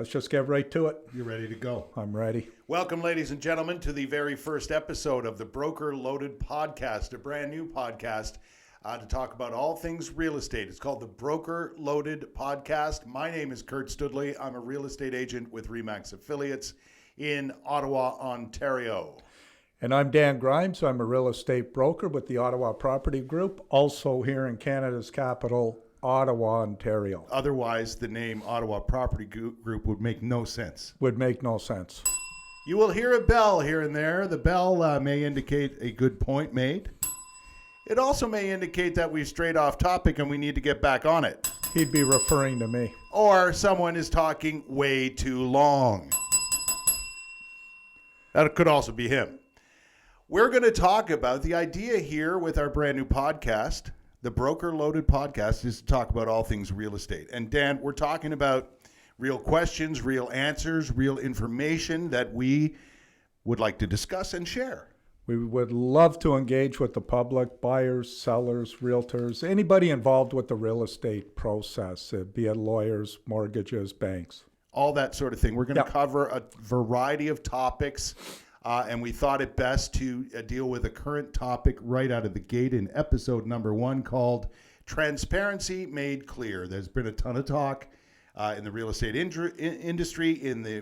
Let's just get right to it. You're ready to go. I'm ready. Welcome, ladies and gentlemen, to the very first episode of the Broker Loaded Podcast, a brand new podcast to talk about all things real estate. It's called the Broker Loaded Podcast. My name is Kurt Studley. I'm a real estate agent with RE/MAX Affiliates in Ottawa, Ontario. And I'm Dan Grimes. I'm a real estate broker with the Ottawa Property Group, also here in Canada's capital, Ottawa, Ontario. Otherwise, the name Ottawa Property Group would make no sense. Would make no sense. You will hear a bell here and there. The bell may indicate a good point made. It also may indicate that we've strayed off topic and we need to get back on it. He'd be referring to me. Or someone is talking way too long. That could also be him. We're going to talk about the idea here with our brand new podcast. The Broker Loaded Podcast is to talk about all things real estate. And Dan, we're talking about real questions, real answers, real information that we would like to discuss and share. We would love to engage with the public, buyers, sellers, realtors, anybody involved with the real estate process, be it lawyers, mortgages, banks. All that sort of thing. We're going to cover a variety of topics, and we thought it best to deal with a current topic right out of the gate in episode number 1 called Transparency Made Clear. There's been a ton of talk in the real estate industry,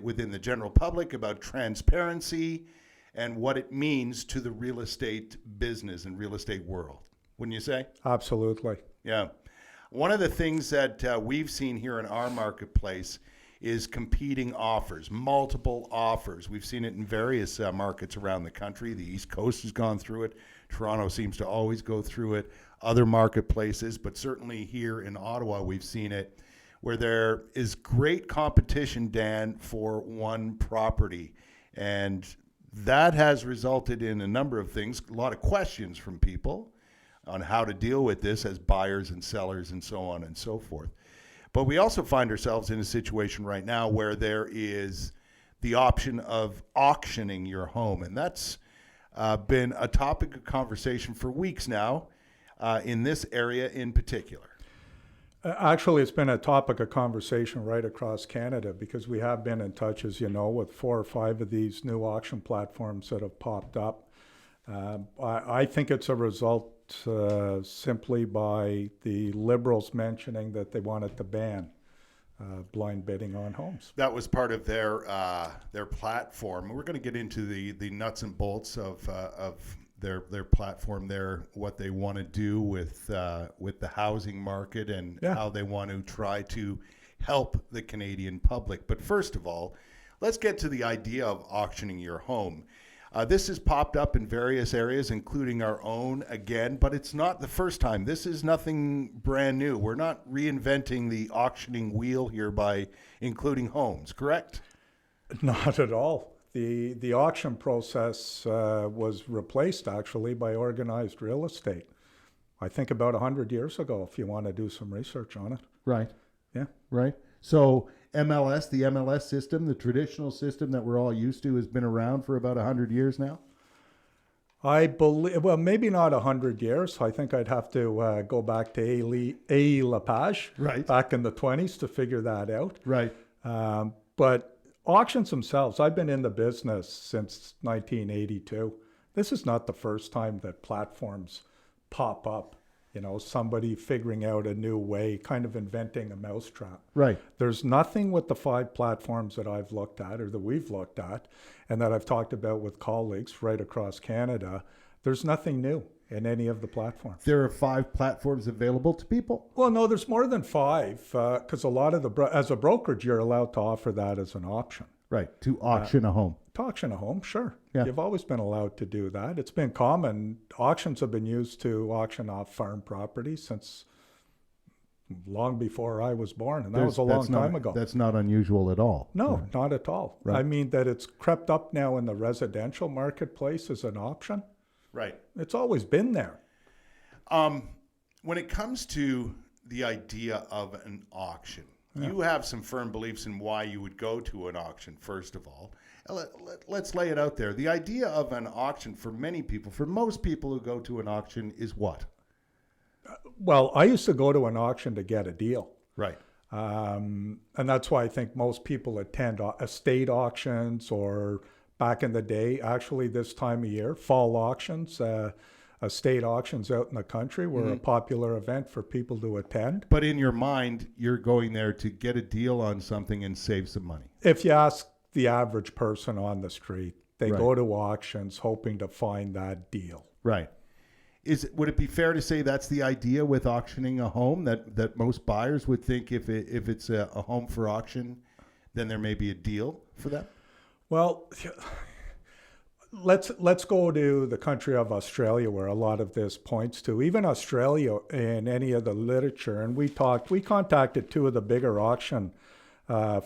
within the general public about transparency and what it means to the real estate business and real estate world. Wouldn't you say? Absolutely. Yeah. One of the things that we've seen here in our marketplace is competing offers, multiple offers. We've seen it in various markets around the country. The East Coast has gone through it. Toronto seems to always go through it. Other marketplaces, but certainly here in Ottawa, we've seen it where there is great competition, Dan, for one property. And that has resulted in a number of things, a lot of questions from people on how to deal with this as buyers and sellers and so on and so forth. But we also find ourselves in a situation right now where there is the option of auctioning your home. And that's been a topic of conversation for weeks now in this area in particular. Actually, it's been a topic of conversation right across Canada because we have been in touch, as you know, with 4 or 5 of these new auction platforms that have popped up. I think it's a result simply by the Liberals mentioning that they wanted to ban blind bidding on homes. That was part of their platform. We're going to get into the nuts and bolts of their platform there, what they want to do with the housing market and how they want to try to help the Canadian public. But first of all, let's get to the idea of auctioning your home. This has popped up in various areas, including our own again, but it's not the first time. This is nothing brand new. We're not reinventing the auctioning wheel here by including homes, correct? Not at all. The auction process was replaced, actually, by organized real estate. I think about 100 years ago, if you want to do some research on it. Right. Yeah. Right. So the MLS system, the traditional system that we're all used to, has been around for about 100 years now? I believe, well, maybe not 100 years. I think I'd have to go back to A. Lepage back in the 20s to figure that out. Right. But auctions themselves, I've been in the business since 1982. This is not the first time that platforms pop up. You know, somebody figuring out a new way, kind of inventing a mousetrap. Right. There's nothing with the 5 platforms that I've looked at or that we've looked at and that I've talked about with colleagues right across Canada. There's nothing new in any of the platforms. There are 5 platforms available to people? Well, no, there's more than 5 because a lot of as a brokerage, you're allowed to offer that as an option. Right, to auction a home. To auction a home, sure. Yeah. You've always been allowed to do that. It's been common. Auctions have been used to auction off farm property since long before I was born, and that was a long time ago. That's not unusual at all. No, not at all. Right. I mean that it's crept up now in the residential marketplace as an option. Right. It's always been there. When it comes to the idea of an auction, you have some firm beliefs in why you would go to an auction, first of all. Let's lay it out there. The idea of an auction for many people, for most people who go to an auction, is what? Well, I used to go to an auction to get a deal. Right. And that's why I think most people attend estate auctions, or back in the day, actually this time of year, fall auctions, estate auctions out in the country were a popular event for people to attend. But in your mind, you're going there to get a deal on something and save some money. If you ask the average person on the street, they Right. go to auctions hoping to find that deal. Right. Would it be fair to say that's the idea with auctioning a home, that most buyers would think if it's a home for auction, then there may be a deal for that? Well, let's go to the country of Australia, where a lot of this points to. Even Australia, in any of the literature, and we contacted two of the bigger auction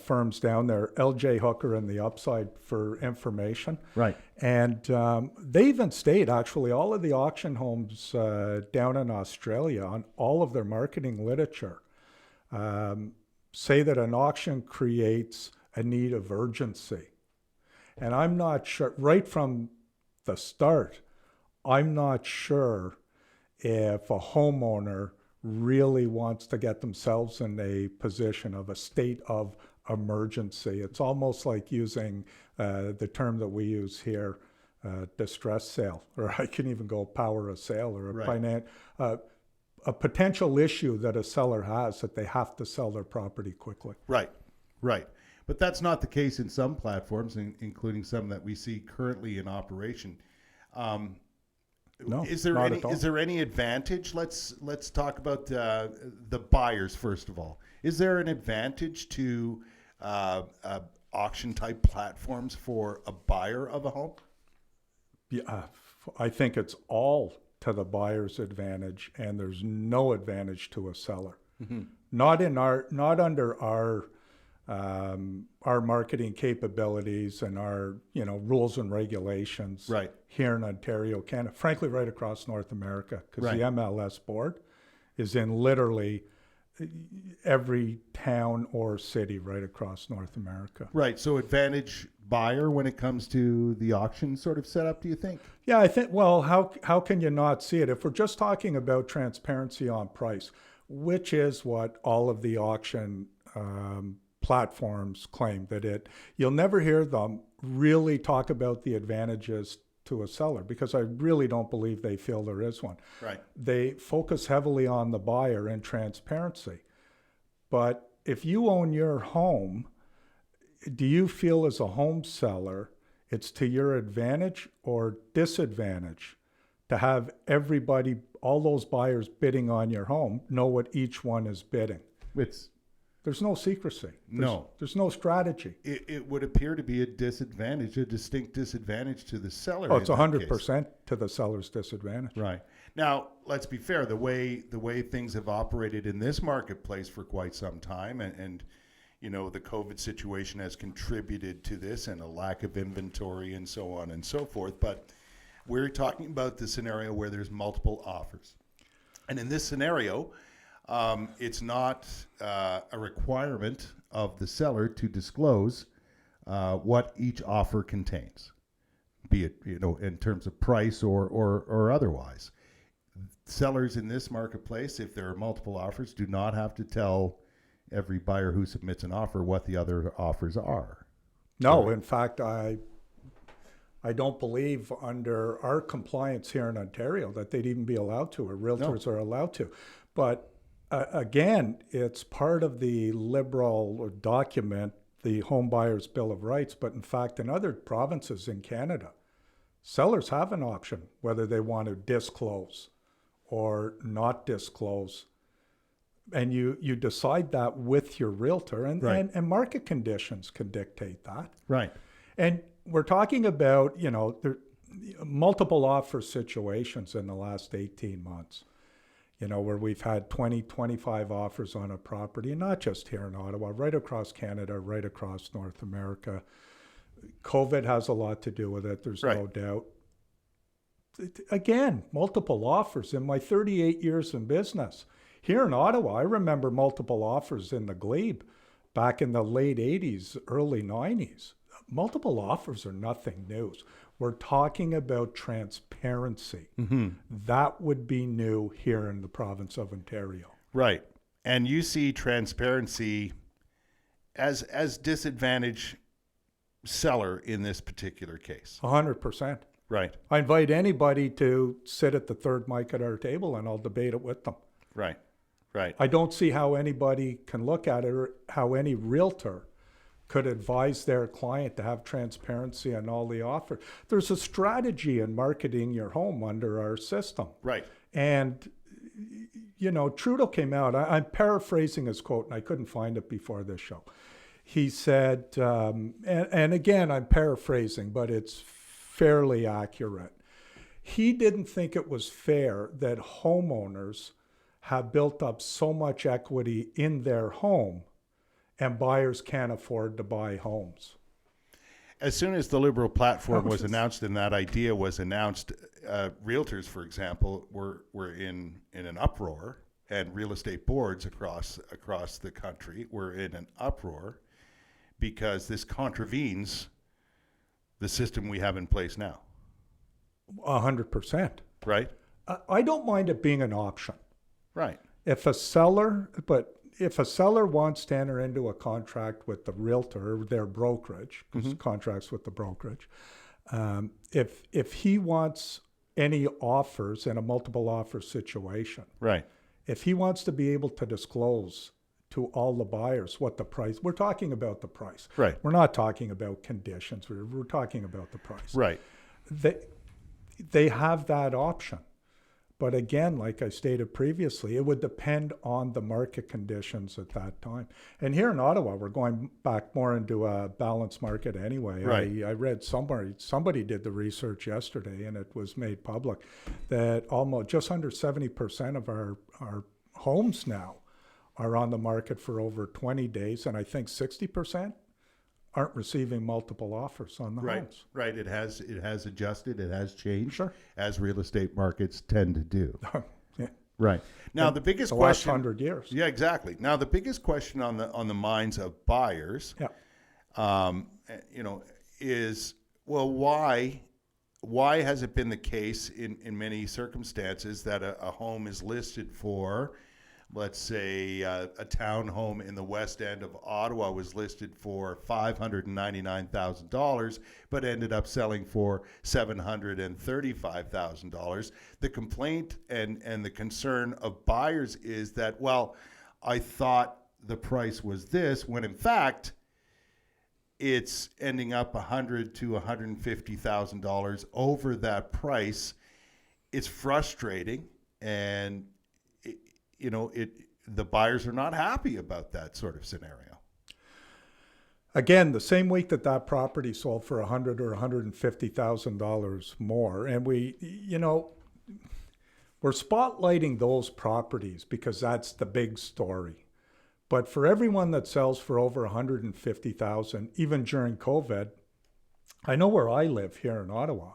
firms down there, LJ Hooker and the Upside, for information. Right. And they even state, actually, all of the auction homes down in Australia, on all of their marketing literature, say that an auction creates a need of urgency. And I'm not sure, right from the start, I'm not sure if a homeowner really wants to get themselves in a position of a state of emergency. It's almost like using the term that we use here, distress sale, or I can even go power of sale, or Right. a potential issue that a seller has, that they have to sell their property quickly. Right. Right. But that's not the case in some platforms, including some that we see currently in operation. No, Is there not any at all. is there any advantage? Let's talk about the buyers first of all. Is there an advantage to auction type platforms for a buyer of a home? Yeah, I think it's all to the buyer's advantage, and there's no advantage to a seller. Not under our marketing capabilities and our rules and regulations. Right. Here in Ontario, Canada, frankly, right across North America, because Right. the MLS board is in literally every town or city right across North America. Right. So advantage buyer when it comes to the auction sort of setup, do you think? Yeah, I think, well, how can you not see it? If we're just talking about transparency on price, which is what all of the auction platforms claim, you'll never hear them really talk about the advantages to a seller, because I really don't believe they feel there is one. Right. They focus heavily on the buyer and transparency. But if you own your home, do you feel as a home seller it's to your advantage or disadvantage to have everybody, all those buyers bidding on your home, know what each one is bidding? There's no secrecy. There's no strategy. It would appear to be a disadvantage, a distinct disadvantage to the seller. Oh, it's in that 100% to the seller's disadvantage. Right. Now, let's be fair. The way things have operated in this marketplace for quite some time, and the COVID situation has contributed to this, and a lack of inventory and so on and so forth. But we're talking about the scenario where there's multiple offers. And in this scenario, it's not a requirement of the seller to disclose what each offer contains, be it in terms of price or otherwise. Sellers in this marketplace, if there are multiple offers, do not have to tell every buyer who submits an offer what the other offers are. No, in fact, I don't believe under our compliance here in Ontario that they'd even be allowed to, or realtors are allowed to. But again, it's part of the Liberal document, the Home Buyers Bill of Rights. But in fact, in other provinces in Canada, sellers have an option whether they want to disclose or not disclose. And you decide that with your realtor, and, Right. and market conditions can dictate that. Right. And we're talking about, there multiple offer situations in the last 18 months, where we've had 20, 25 offers on a property, and not just here in Ottawa, right across Canada, right across North America. COVID has a lot to do with it, there's no Right. doubt. Again, multiple offers in my 38 years in business. Here in Ottawa, I remember multiple offers in the Glebe back in the late 80s, early 90s. Multiple offers are nothing new. We're talking about transparency. That would be new here in the province of Ontario. Right. And you see transparency as disadvantaged seller in this particular case. 100%. Right, I invite anybody to sit at the third mic at our table and I'll debate it with them. right, right. I don't see how anybody can look at it or how any realtor could advise their client to have transparency on all the offers. There's a strategy in marketing your home under our system. Right. And, you know, Trudeau came out, I'm paraphrasing his quote, and I couldn't find it before this show. He said, and again, I'm paraphrasing, but it's fairly accurate. He didn't think it was fair that homeowners have built up so much equity in their home and buyers can't afford to buy homes. As soon as the Liberal platform was announced and that idea was announced, realtors, for example, were in an uproar, and real estate boards across the country were in an uproar because this contravenes the system we have in place now. 100%. Right? I don't mind it being an option. Right. If a seller wants to enter into a contract with the realtor, their brokerage, because contracts with the brokerage, if he wants any offers in a multiple offer situation, Right. if he wants to be able to disclose to all the buyers what the price, we're talking about the price. Right. We're not talking about conditions. We're talking about the price. Right. They have that option. But again, like I stated previously, it would depend on the market conditions at that time. And here in Ottawa, we're going back more into a balanced market anyway. Right. I read somebody did the research yesterday, and it was made public, that almost just under 70% of our homes now are on the market for over 20 days, and I think 60% aren't receiving multiple offers on the homes. Right. It has adjusted. It has changed. Sure. As real estate markets tend to do. Yeah. Right. Now the biggest The question. last 100 years. Yeah, exactly. Now the biggest question on the minds of buyers, Yeah. is, well, why has it been the case in many circumstances that a home is listed for, let's say a townhome in the west end of Ottawa was listed for $599,000, but ended up selling for $735,000. The complaint and the concern of buyers is that, well, I thought the price was this, when in fact it's ending up $100,000 to $150,000 over that price. It's frustrating, and the buyers are not happy about that sort of scenario. Again, the same week that property sold for $100,000 or $150,000 more, and we're spotlighting those properties because that's the big story. But for everyone that sells for over $150,000, even during COVID, I know where I live here in Ottawa.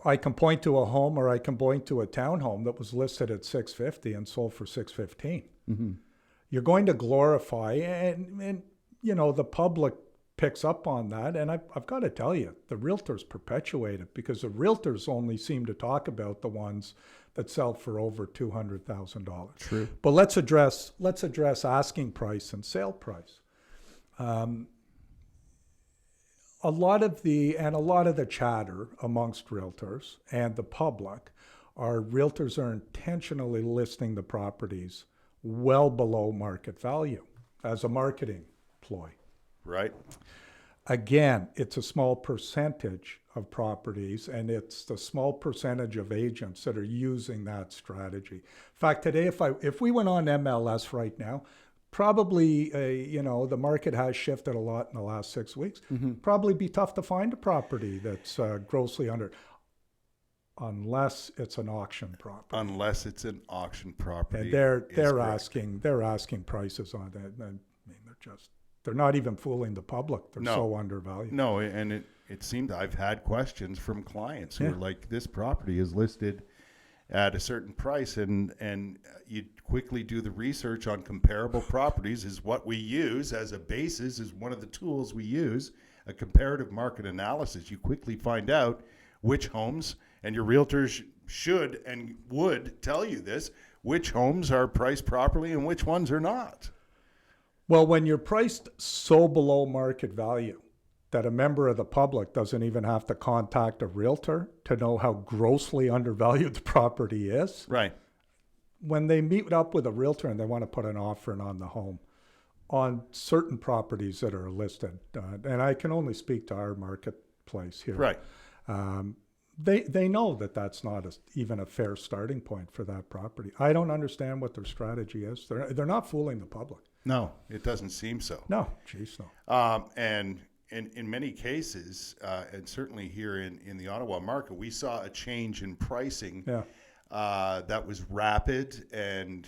I can point to a home, or I can point to a townhome that was listed at $650,000 and sold for $615,000. Mm-hmm. You're going to glorify, and the public picks up on that. And I've got to tell you, the realtors perpetuate it, because the realtors only seem to talk about the ones that sell for over $200,000. True. But let's address asking price and sale price. A lot of the chatter amongst realtors and the public realtors are intentionally listing the properties well below market value as a marketing ploy. Right. Again, it's a small percentage of properties, and it's the small percentage of agents that are using that strategy. In fact, today, if we went on MLS right now, probably, the market has shifted a lot in the last 6 weeks. Mm-hmm. Probably be tough to find a property that's grossly under, unless it's an auction property. Unless it's an auction property. And they're asking prices on that. I mean, they're not even fooling the public. They're so undervalued. No, and it seemed I've had questions from clients who are like, this property is listed at a certain price, and you quickly do the research on comparable properties is what we use as a basis, is one of the tools we use, a comparative market analysis. You quickly find out which homes, and your realtors should and would tell you this, which homes are priced properly and which ones are not. Well, when you're priced so below market value that a member of the public doesn't even have to contact a realtor to know how grossly undervalued the property is, Right. when they meet up with a realtor and they want to put an offer in on the home on certain properties that are listed, and I can only speak to our marketplace here. Right. They know that that's not even a fair starting point for that property. I don't understand what their strategy is. They're not fooling the public. No, it doesn't seem so. No, geez, no. And in many cases, and certainly here in the Ottawa market, we saw a change in pricing Yeah. that was rapid, and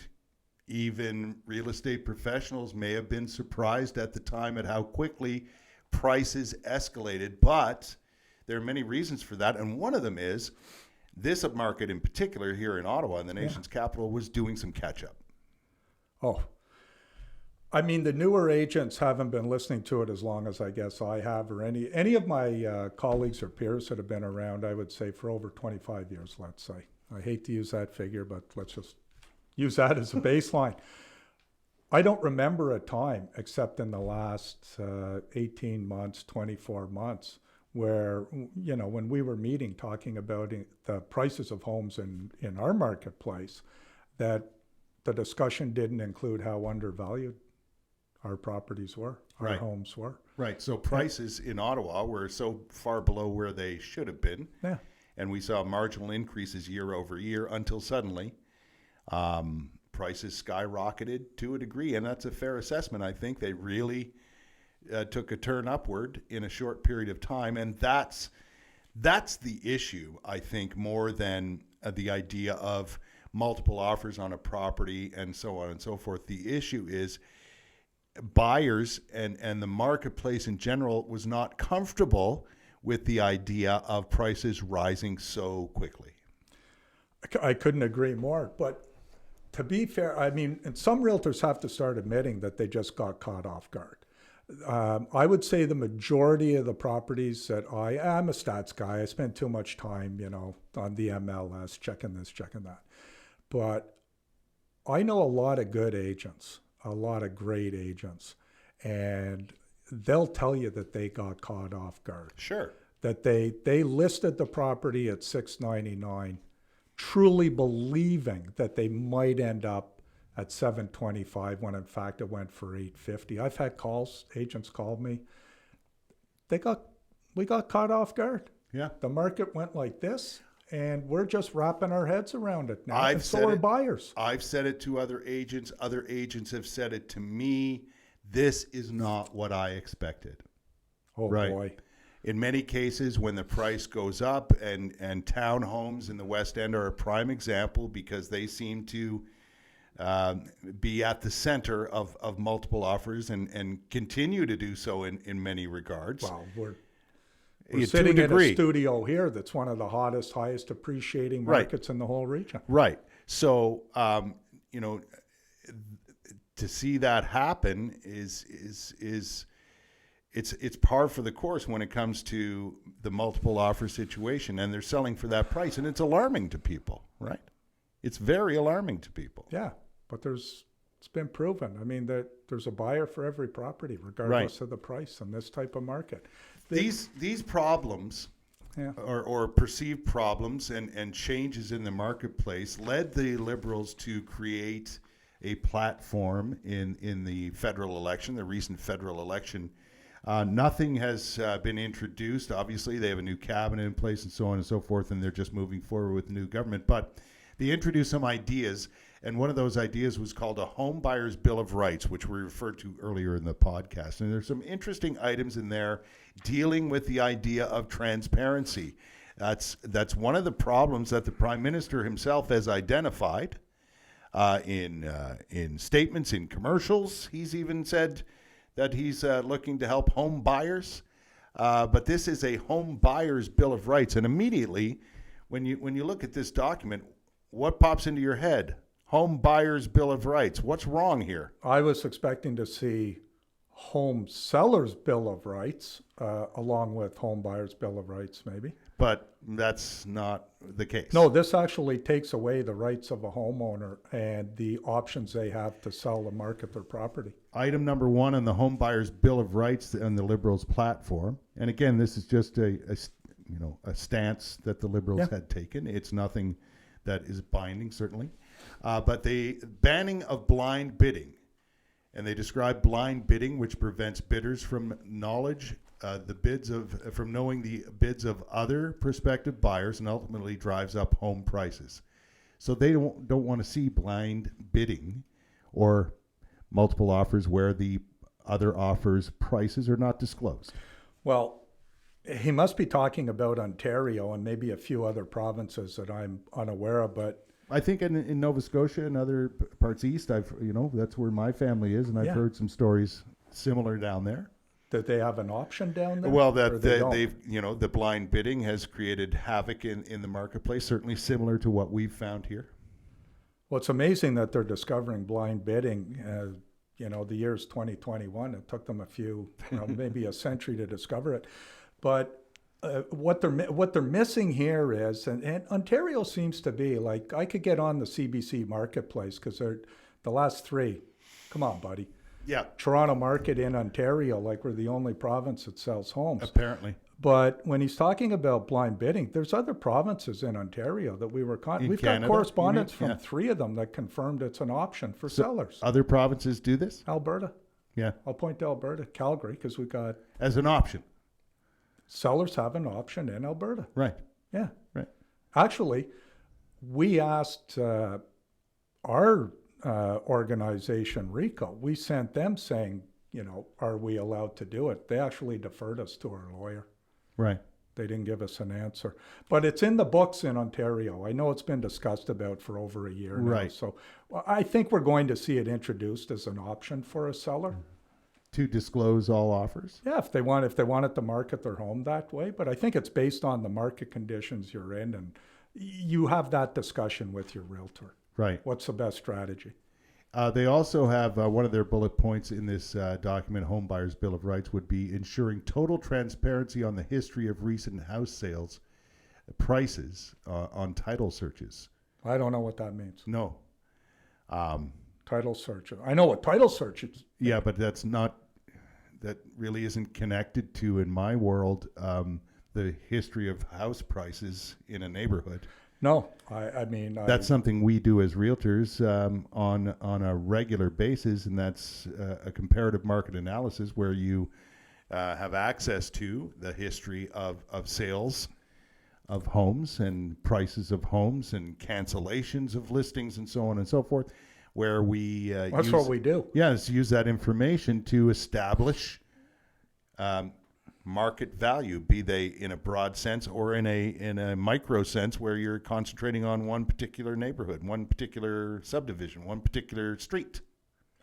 even real estate professionals may have been surprised at the time at how quickly prices escalated. But there are many reasons for that, and one of them is this market in particular here in Ottawa, in the nation's capital, was doing some catch-up. Oh, I mean, the newer agents haven't been listening to it as long as I guess I have, or any of my colleagues or peers that have been around, I would say, for over 25 years, let's say. I hate to use that figure, but let's just use that as a baseline. I don't remember a time, except in the last 18 months, 24 months, where, you know, when we were meeting, talking about the prices of homes in our marketplace, that the discussion didn't include how undervalued our properties were, our Right. homes were. Right. So prices in Ottawa were so far below where they should have been. Yeah. And we saw marginal increases year over year until suddenly prices skyrocketed to a degree. And that's a fair assessment. I think they really took a turn upward in a short period of time. And that's the issue, I think, more than the idea of multiple offers on a property and so on and so forth. The issue is buyers and the marketplace in general was not comfortable with the idea of prices rising so quickly. I couldn't agree more. But to be fair, I mean, and some realtors have to start admitting that they just got caught off guard. I would say the majority of the properties that I'm a stats guy. I spend too much time, you know, on the MLS, checking this, checking that. But I know a lot of good agents, a lot of great agents, and they'll tell you that they got caught off guard. Sure. That they listed the property at $699, truly believing that they might end up at $725 when in fact it went for $850. I've had agents called me. We got caught off guard. Yeah. The market went like this, and we're just wrapping our heads around it now. And so said are it- buyers. I've said it to other agents. Other agents have said it to me. This is not what I expected. Oh Right. boy. In many cases, when the price goes up, and townhomes in the West End are a prime example because they seem to be at the center of multiple offers and continue to do so in many regards. Wow, we're To a sitting in a degree. studio here that's one of the hottest, highest appreciating Right. markets in the whole region. Right. So, you know, to see that happen is it's par for the course when it comes to the multiple offer situation, and they're selling for that price, and it's alarming to people, right? It's very alarming to people. Yeah, but it's been proven. I mean, that there's a buyer for every property, regardless of the price in this type of market. These problems Yeah. or perceived problems and changes in the marketplace led the Liberals to create a platform in the federal election, the recent federal election. Nothing has been introduced. Obviously, they have a new cabinet in place and so on and so forth, and they're just moving forward with the new government. But they introduced some ideas, and one of those ideas was called a Home Buyer's Bill of Rights, which we referred to earlier in the podcast. And there's some interesting items in there dealing with the idea of transparency. That's one of the problems that the Prime Minister himself has identified in statements, in commercials. He's even said that he's looking to help home buyers. But this is a Home Buyer's Bill of Rights. And immediately, when you look at this document, what pops into your head? Home Buyer's Bill of Rights. What's wrong here? I was expecting to see Home Sellers Bill of Rights, along with Home Buyers Bill of Rights, maybe. but that's not the case. No, this actually takes away the rights of a homeowner and the options they have to sell and market their property. Item number 1 on the Home Buyers Bill of Rights on the Liberals platform, and again, this is just a stance that the Liberals had taken. It's nothing that is binding, certainly, but the banning of blind bidding, and they describe blind bidding, which prevents bidders from from knowing the bids of other prospective buyers, and ultimately drives up home prices. So they don't want to see blind bidding or multiple offers where the other offers' prices are not disclosed. Well, he must be talking about Ontario and maybe a few other provinces that I'm unaware of, but I think in Nova Scotia and other parts east, that's where my family is, and I've heard some stories similar down there. that they have an option down there? Well, or they don't? the blind bidding has created havoc in the marketplace, certainly similar to what we've found here. Well, it's amazing that they're discovering blind bidding. The year's 2021. It took them a few, maybe a century to discover it. But what they're missing here is, and Ontario seems to be like, I could get on the CBC marketplace because they're the last three. Come on, buddy. Yeah, Toronto market in Ontario, like we're the only province that sells homes. apparently. But when he's talking about blind bidding, there's other provinces in Ontario that we've Canada, got correspondence you mean? from 3 of them that confirmed it's an option for sellers. Other provinces do this? Alberta. Yeah, I'll point to Alberta, Calgary, because we got as an option. sellers have an option in Alberta. Right, Yeah. right. Actually, we asked our organization, RICO, we sent them saying, are we allowed to do it? They actually deferred us to our lawyer. Right. They didn't give us an answer. But it's in the books in Ontario. I know it's been discussed about for over a year now. Right. So I think we're going to see it introduced as an option for a seller. To disclose all offers? Yeah, if they wanted to market their home that way. But I think it's based on the market conditions you're in, and you have that discussion with your realtor. Right. What's the best strategy? They also have one of their bullet points in this document, Home Buyers Bill of Rights, would be ensuring total transparency on the history of recent house sales prices on title searches. I don't know what that means. No. Title search. I know what title search is. Yeah, but that really isn't connected to, in my world, the history of house prices in a neighborhood. No, I mean... That's something we do as realtors on a regular basis, and that's a comparative market analysis where you have access to the history of sales of homes and prices of homes and cancellations of listings and so on and so forth, where we That's what we do. Yes, use that information to establish market value, be they in a broad sense or in a micro sense where you're concentrating on one particular neighborhood, one particular subdivision, one particular street.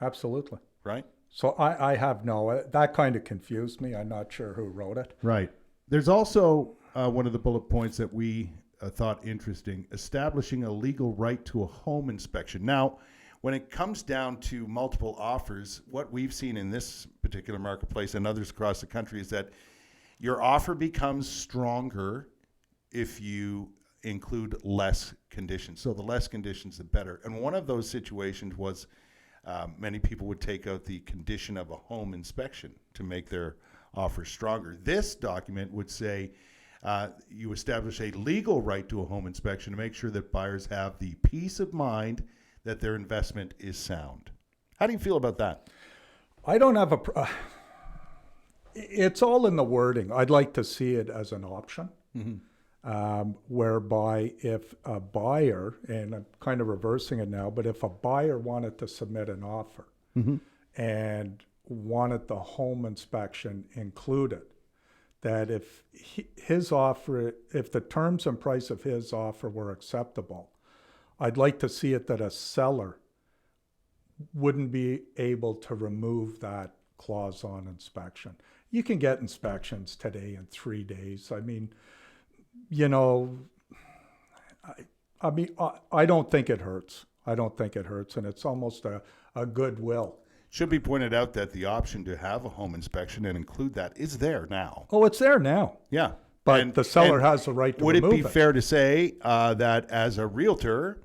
Absolutely. Right? So I have that kind of confused me. I'm not sure who wrote it. Right. There's also one of the bullet points that we thought interesting, establishing a legal right to a home inspection. Now, when it comes down to multiple offers, what we've seen in this particular marketplace and others across the country is that your offer becomes stronger if you include less conditions. So the less conditions, the better. And one of those situations was many people would take out the condition of a home inspection to make their offer stronger. This document would say you establish a legal right to a home inspection to make sure that buyers have the peace of mind that their investment is sound. How do you feel about that? I don't have it's all in the wording. I'd like to see it as an option, whereby if a buyer, and I'm kind of reversing it now, but if a buyer wanted to submit an offer and wanted the home inspection included, that if if the terms and price of his offer were acceptable, I'd like to see it that a seller wouldn't be able to remove that clause on inspection. You can get inspections today in 3 days. I mean, I don't think it hurts. I don't think it hurts, and it's almost a goodwill. Should be pointed out that the option to have a home inspection and include that is there now. Oh, it's there now. Yeah. But the seller and has the right to would it remove be fair to say that as a realtor,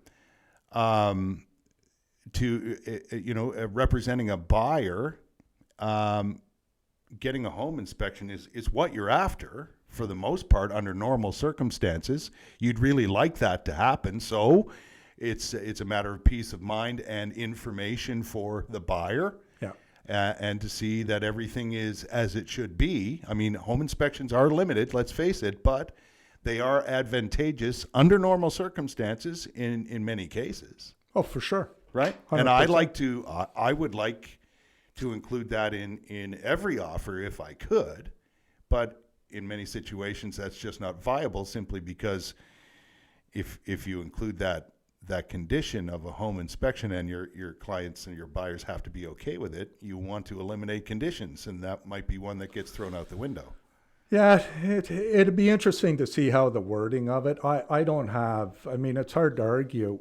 representing a buyer, getting a home inspection is what you're after for the most part under normal circumstances. You'd really like that to happen. So it's a matter of peace of mind and information for the buyer. Yeah. And to see that everything is as it should be. I mean, home inspections are limited, let's face it, but they are advantageous under normal circumstances in many cases. Oh, for sure. Right? 100%. And I would like to include that in every offer if I could, but in many situations that's just not viable simply because if you include that condition of a home inspection and your clients and your buyers have to be okay with it, you want to eliminate conditions, and that might be one that gets thrown out the window. Yeah, it'd be interesting to see how the wording of it. I mean, it's hard to argue,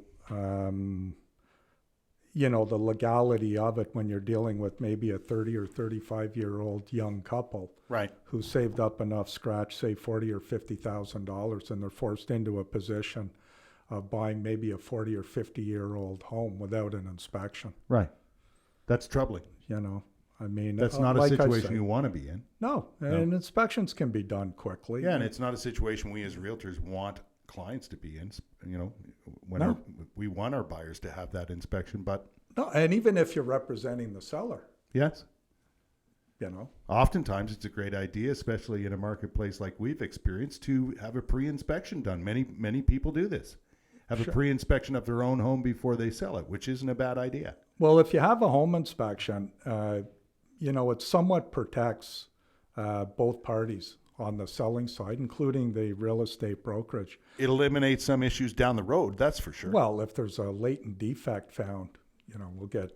the legality of it when you're dealing with maybe a 30 or 35-year-old young couple. Right. Who saved up enough scratch, say $40,000 or $50,000, and they're forced into a position of buying maybe a 40 or 50-year-old home without an inspection. Right. That's troubling. I mean, that's not like a situation you want to be in. No, and inspections can be done quickly. Yeah, and it's not a situation we as realtors want clients to be in. We want our buyers to have that inspection, but no, and even if you're representing the seller, yes, Oftentimes it's a great idea, especially in a marketplace like we've experienced, to have a pre-inspection done. Many people do this. Have a pre-inspection of their own home before they sell it, which isn't a bad idea. Well, if you have a home inspection, it somewhat protects both parties on the selling side, including the real estate brokerage. It eliminates some issues down the road, that's for sure. Well, if there's a latent defect found, we'll get,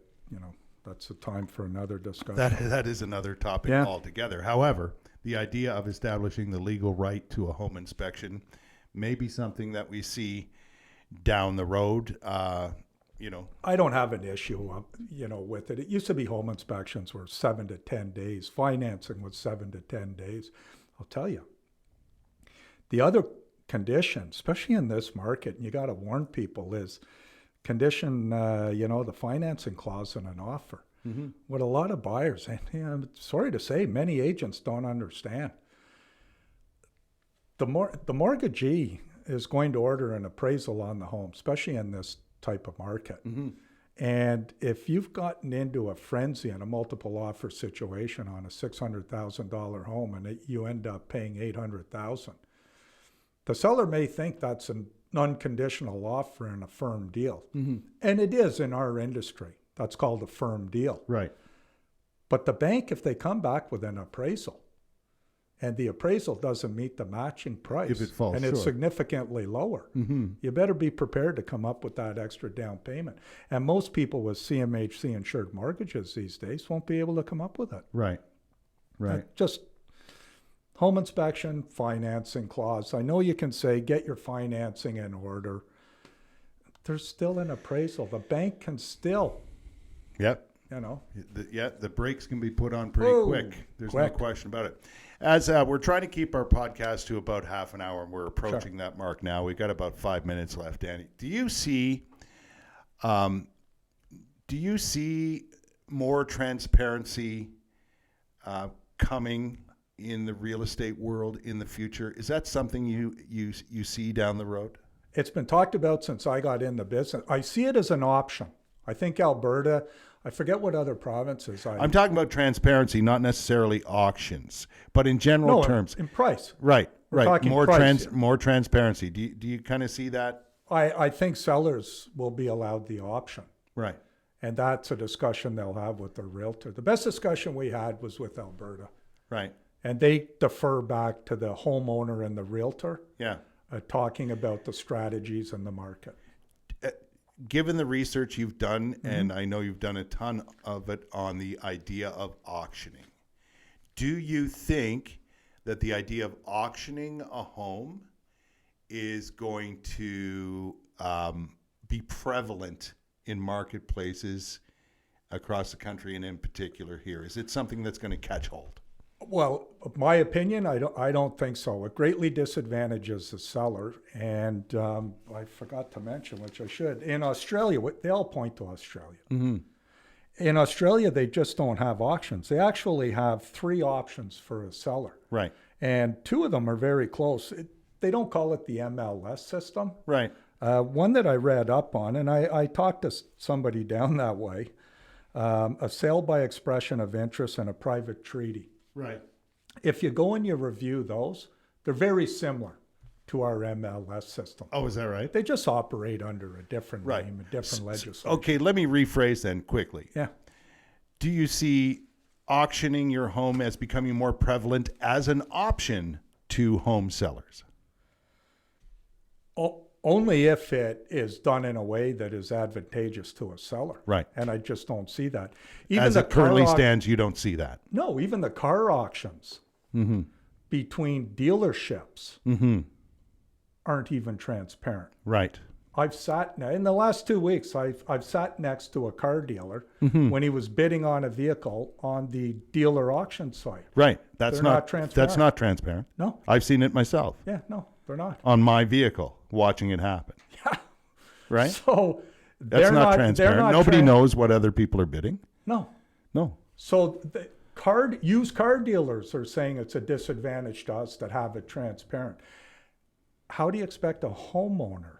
that's a time for another discussion. That is another topic altogether. However, the idea of establishing the legal right to a home inspection may be something that we see down the road. I don't have an issue, with it. It used to be home inspections were 7 to 10 days. Financing was 7 to 10 days. I'll tell you, the other condition, especially in this market, and you got to warn people, is condition, the financing clause in an offer. Mm-hmm. What a lot of buyers, and I'm sorry to say, many agents don't understand. The mortgagee is going to order an appraisal on the home, especially in this type of market. Mm-hmm. And if you've gotten into a frenzy in a multiple offer situation on a $600,000 home and you end up paying $800,000, the seller may think that's an unconditional offer and a firm deal. Mm-hmm. And it is in our industry. That's called a firm deal. Right. But the bank, if they come back with an appraisal and the appraisal doesn't meet the matching price, if it falls and short, it's significantly lower, you better be prepared to come up with that extra down payment. And most people with CMHC insured mortgages these days won't be able to come up with it. Right. Just home inspection, financing clause. I know you can say, get your financing in order. There's still an appraisal. The bank can still, Yep. The brakes can be put on pretty quick. There's no question about it. As we're trying to keep our podcast to about half an hour, and we're approaching that mark now. We've got about 5 minutes left, Danny. Do you see more transparency coming in the real estate world in the future? Is that something you see down the road? It's been talked about since I got in the business. I see it as an option. I think Alberta, I forget what other provinces. I'm talking about transparency, not necessarily auctions, but in general terms. In price. Right. More transparency. Do you kind of see that? I think sellers will be allowed the option. Right. And that's a discussion they'll have with their realtor. The best discussion we had was with Alberta. Right. And they defer back to the homeowner and the realtor. Yeah. Talking about the strategies in the market. Given the research you've done, and I know you've done a ton of it on the idea of auctioning, do you think that the idea of auctioning a home is going to be prevalent in marketplaces across the country and in particular here? Is it something that's going to catch hold? Well, my opinion, I don't think so. It greatly disadvantages the seller. And I forgot to mention, which I should, in Australia, they all point to Australia. In Australia, they just don't have auctions. They actually have 3 options for a seller. Right. And 2 of them are very close. They don't call it the MLS system. Right. One that I read up on, and I talked to somebody down that way, a sale by expression of interest and a private treaty. Right. If you go and you review those, they're very similar to our MLS system. Oh, is that right? They just operate under a different Right. name, a different legislation. Okay, let me rephrase then quickly. Yeah. Do you see auctioning your home as becoming more prevalent as an option to home sellers? Only if it is done in a way that is advantageous to a seller. Right. And I just don't see that. As the it currently car stands, you don't see that. No, even the car auctions between dealerships aren't even transparent. Right. I've sat in the last 2 weeks. I've sat next to a car dealer when he was bidding on a vehicle on the dealer auction site. Right. That's They're not not transparent. That's not transparent. No, I've seen it myself yeah, no, they're not. on my vehicle, watching it happen. Yeah. Right. So That's they're not They're transparent. not Nobody knows what other people are bidding. No. No. So the used car dealers are saying it's a disadvantage to us that have it transparent. How do you expect a homeowner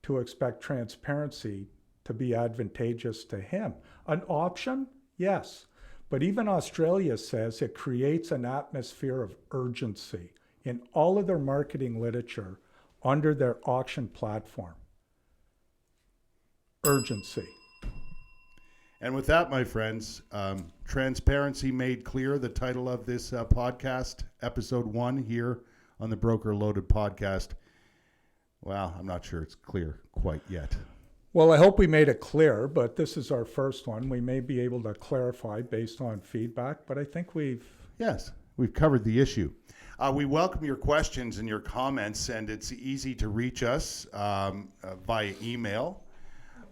to expect transparency to be advantageous to him? An option, yes. But even Australia says it creates an atmosphere of urgency in all of their marketing literature under their auction platform. Urgency. And with that, my friends, transparency made clear, the title of this podcast, episode 1 here on the Broker Loaded podcast. Well, I'm not sure it's clear quite yet. Well, I hope we made it clear, but this is our first one. We may be able to clarify based on feedback, but I think we've... Yes, we've covered the issue. We welcome your questions and your comments, and it's easy to reach us via email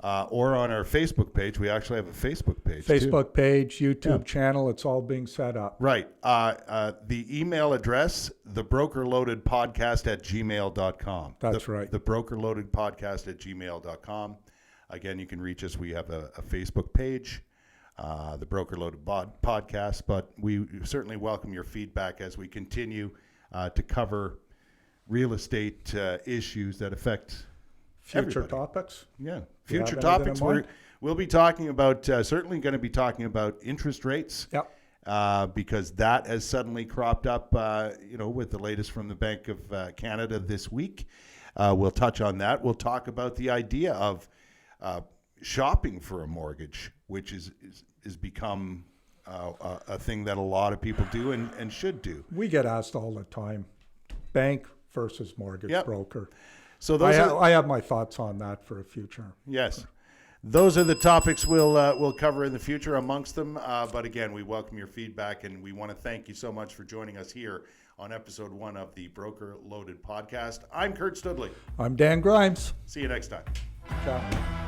or on our Facebook page. We actually have a Facebook page, Facebook page, YouTube Yeah. channel, it's all being set up. Right. The email address, thebrokerloadedpodcast@gmail.com. That's right. Thebrokerloadedpodcast@gmail.com. Again, you can reach us. We have a Facebook page, the Broker Loaded Podcast, but we certainly welcome your feedback as we continue to cover real estate issues that affect Future everybody. topics? Yeah, you have future anything topics. in mind? We'll be talking about, certainly going to be talking about interest rates. Yep. Because that has suddenly cropped up, with the latest from the Bank of Canada this week. We'll touch on that. We'll talk about the idea of shopping for a mortgage, which is become a thing that a lot of people do and should do. We get asked all the time, bank versus mortgage Yep. broker. So those I have my thoughts on that for a future. Yes. Those are the topics we'll cover in the future amongst them. But again, we welcome your feedback, and we want to thank you so much for joining us here on episode 1 of the Broker Loaded Podcast. I'm Kurt Studley. I'm Dan Grimes. See you next time. Ciao.